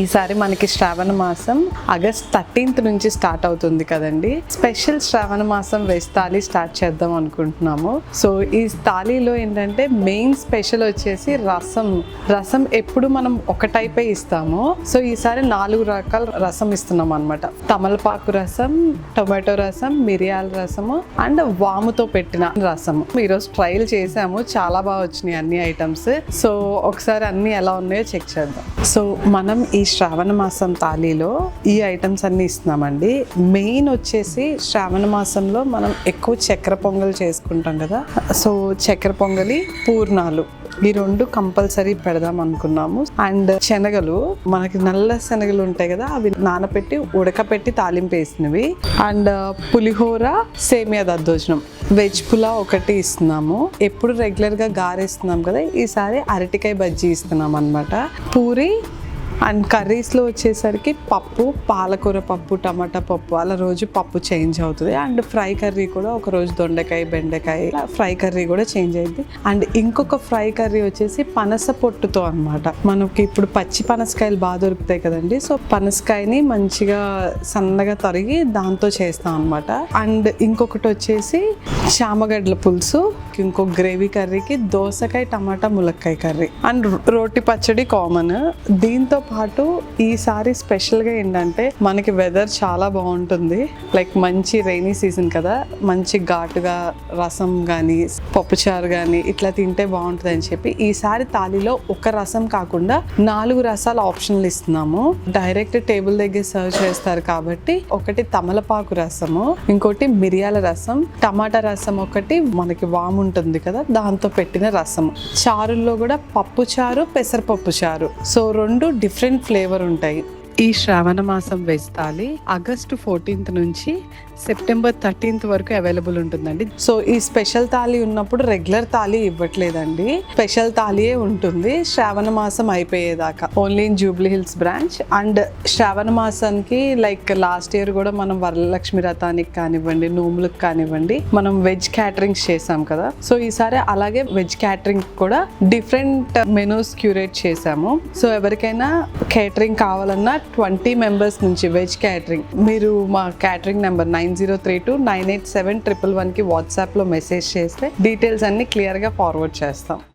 ఈసారి మనకి శ్రావణ మాసం ఆగస్ట్ 13th నుంచి స్టార్ట్ అవుతుంది కదండి. స్పెషల్ శ్రావణ మాసం వెజ్ థాలీ స్టార్ట్ చేద్దాం అనుకుంటున్నాము. సో ఈ థాలీలో ఏంటంటే మెయిన్ స్పెషల్ వచ్చేసి రసం ఎప్పుడు మనం ఒక టైపే ఇస్తాము. సో ఈసారి 4 రకాల రసం ఇస్తున్నాం అనమాట. తమలపాకు రసం, టొమాటో రసం, మిరియాల రసము అండ్ వాముతో పెట్టిన రసము. ఈరోజు ట్రయల్ చేసాము, చాలా బాగా వచ్చినాయి అన్ని ఐటమ్స్. సో ఒకసారి అన్ని ఎలా ఉన్నాయో చెక్ చేద్దాం. సో మనం ఈ శ్రావణ మాసం థాలీలో ఈ ఐటమ్స్ అన్ని ఇస్తున్నామండి. మెయిన్ వచ్చేసి శ్రావణ మాసంలో మనం ఎక్కువ చక్కెర పొంగల్ చేసుకుంటాం కదా. సో చక్కెర పొంగలి, పూర్ణాలు ఈ 2 కంపల్సరీ పెడదాం అనుకున్నాము. అండ్ శనగలు, మనకి నల్ల శనగలు ఉంటాయి కదా, అవి నానబెట్టి ఉడకపెట్టి తాలింపు వేసినవి. అండ్ పులిహోర, సేమియా దద్దోజనం, వెజ్ పులావ్ ఒకటి ఇస్తున్నాము. ఎప్పుడు రెగ్యులర్గా గారేస్తున్నాం కదా, ఈసారి అరటికాయ బజ్జీ ఇస్తున్నాం అనమాట. పూరి అండ్ కర్రీస్లో వచ్చేసరికి పప్పు, పాలకూర పప్పు, టమాటా పప్పు, అలా రోజు పప్పు చేంజ్ అవుతుంది. అండ్ ఫ్రై కర్రీ కూడా ఒక రోజు దొండకాయ, బెండకాయ ఫ్రై కర్రీ కూడా చేంజ్ అయింది. అండ్ ఇంకొక ఫ్రై కర్రీ వచ్చేసి పనస పొట్టుతో అనమాట. మనకి ఇప్పుడు పచ్చి పనసకాయలు బాగా దొరుకుతాయి కదండి. సో పనసకాయని మంచిగా సన్నగా తరిగి దాంతో చేస్తాం అనమాట. అండ్ ఇంకొకటి వచ్చేసి చామగడ్డల పులుసు, ఇంకో గ్రేవీ కర్రీకి దోసకాయ, టమాటా, ములక్కాయ కర్రీ అండ్ రోటి పచ్చడి కామన్. దీంతో పాటు ఈసారి స్పెషల్గా ఏంటంటే మనకి వెదర్ చాలా బాగుంటుంది. లైక్ మంచి రైనీ సీజన్ కదా, మంచి ఘాటుగా రసం కానీ పప్పుచారు కానీ ఇట్లా తింటే బాగుంటుంది అని చెప్పి ఈసారి థాలీలో ఒక రసం కాకుండా 4 రసాల ఆప్షన్లు ఇస్తున్నాము. డైరెక్ట్ టేబుల్ దగ్గర సర్వ్ చేస్తారు కాబట్టి ఒకటి తమలపాకు రసము, ఇంకోటి మిరియాల రసం, టమాటా రసం ఒకటి, మనకి వాము ఉంటుంది కదా దాంతో పెట్టిన రసము. చారుల్లో కూడా పప్పు చారు, పెసరపప్పు చారు. సో 2 డిఫరెంట్ ఫ్లేవర్ ఉంటాయి. ఈ శ్రావణ మాసం వెజ్ థాలీ ఆగస్ట్ 14th నుంచి సెప్టెంబర్ 13th వరకు అవైలబుల్ ఉంటుందండి. సో ఈ స్పెషల్ థాలీ ఉన్నప్పుడు రెగ్యులర్ థాలీ ఇవ్వట్లేదండి, స్పెషల్ థాలీయే ఉంటుంది శ్రావణ మాసం అయిపోయేదాకా, only in Jubilee Hills branch. And శ్రావణ మాసానికి లైక్ లాస్ట్ ఇయర్ కూడా మనం వరలక్ష్మి రథానికి కానివ్వండి, నోములకు కానివ్వండి, మనం వెజ్ క్యాటరింగ్స్ చేసాం కదా. సో ఈసారి అలాగే వెజ్ క్యాటరింగ్ కూడా డిఫరెంట్ మెనూస్ క్యూరేట్ చేసాము. సో ఎవరికైనా క్యాటరింగ్ కావాలన్నా 20 members నుంచి వెజ్ క్యాటరింగ్, మీరు మా క్యాటరింగ్ నెంబర్ 9032987111కి వాట్సాప్లో మెసేజ్ చేస్తే డీటెయిల్స్ అన్ని క్లియర్గా ఫార్వర్డ్ చేస్తాం.